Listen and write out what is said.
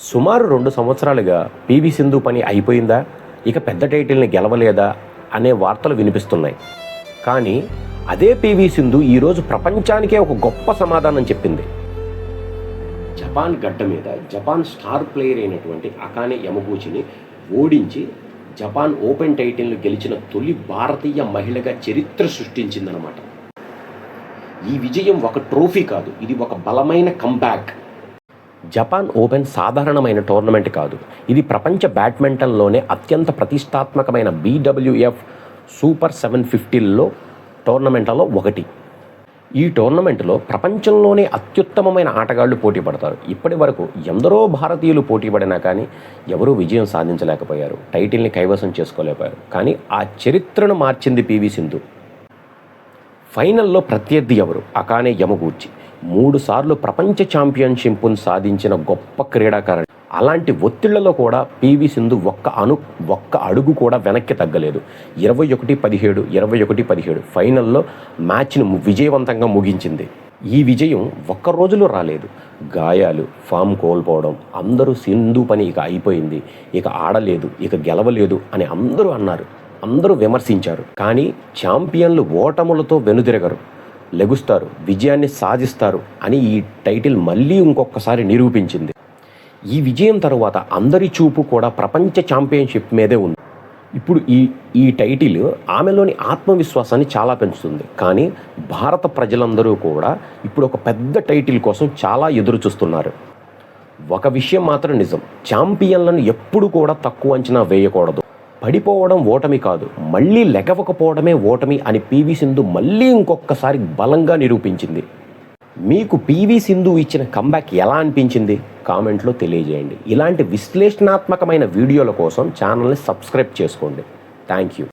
సుమారు 2 సంవత్సరాలుగా పీవీ సింధు పని అయిపోయిందా, ఇక పెద్ద టైటిల్ని గెలవలేదా అనే వార్తలు వినిపిస్తున్నాయి. కానీ అదే పీవీ సింధు ఈరోజు ప్రపంచానికే ఒక గొప్ప సమాధానం చెప్పింది. జపాన్ గడ్డ మీద జపాన్ స్టార్ ప్లేయర్ అయినటువంటి అకానే యమగూచిని ఓడించి జపాన్ ఓపెన్ టైటిల్ను గెలిచిన తొలి భారతీయ మహిళగా చరిత్ర సృష్టించిందనమాట. ఈ విజయం ఒక ట్రోఫీ కాదు, ఇది ఒక బలమైన కంబ్యాక్. జపాన్ ఓపెన్ సాధారణమైన టోర్నమెంట్ కాదు, ఇది ప్రపంచ బ్యాడ్మింటన్లోనే అత్యంత ప్రతిష్టాత్మకమైన BWF సూపర్ 750లో టోర్నమెంట్లలో ఒకటి. ఈ టోర్నమెంట్లో ప్రపంచంలోనే అత్యుత్తమమైన ఆటగాళ్లు పోటీ పడతారు. ఇప్పటి వరకు ఎందరో భారతీయులు పోటీ పడినా కానీ ఎవరూ విజయం సాధించలేకపోయారు, టైటిల్ని కైవసం చేసుకోలేకపోయారు. కానీ ఆ చరిత్రను మార్చింది పీవీ సింధు. ఫైనల్లో ప్రత్యర్థి ఎవరు? అకానే యమగూచి. 3 సార్లు ప్రపంచ ఛాంపియన్షిప్ను సాధించిన గొప్ప క్రీడాకారుడు. అలాంటి ఒత్తిళ్లలో కూడా పీవీ సింధు ఒక్క అడుగు కూడా వెనక్కి తగ్గలేదు. 21-17, 21-17 ఫైనల్లో మ్యాచ్ను విజయవంతంగా ముగించింది. ఈ విజయం ఒక్క రోజులో రాలేదు. గాయాలు, ఫామ్ కోల్పోవడం, అందరూ సింధు పని ఇక అయిపోయింది, ఇక ఆడలేదు, ఇక గెలవలేదు అని అందరూ అన్నారు, అందరూ విమర్శించారు. కానీ ఛాంపియన్లు ఓటములతో వెనుదిరగరు, లెగుస్తారు, విజయాన్ని సాధిస్తారు అని ఈ టైటిల్ మళ్ళీ ఇంకొకసారి నిరూపించింది. ఈ విజయం తరువాత అందరి చూపు కూడా ప్రపంచ ఛాంపియన్షిప్ మీదే ఉంది. ఇప్పుడు ఈ టైటిల్ ఆమెలోని ఆత్మవిశ్వాసాన్ని చాలా పెంచుతుంది. కానీ భారత ప్రజలందరూ కూడా ఇప్పుడు ఒక పెద్ద టైటిల్ కోసం చాలా ఎదురు చూస్తున్నారు. ఒక విషయం మాత్రం నిజం, ఛాంపియన్లను ఎప్పుడు కూడా తక్కువ అంచనా వేయకూడదు. పడిపోవడం ఓటమి కాదు, మళ్ళీ లెగవకపోవడమే ఓటమి అని పీవీ సింధు మళ్ళీ ఇంకొకసారి బలంగా నిరూపించింది. మీకు పీవీ సింధు ఇచ్చిన కంబ్యాక్ ఎలా అనిపించింది? కామెంట్లో తెలియజేయండి. ఇలాంటి విశ్లేషణాత్మకమైన వీడియోల కోసం ఛానల్ని సబ్స్క్రైబ్ చేసుకోండి. Thank you.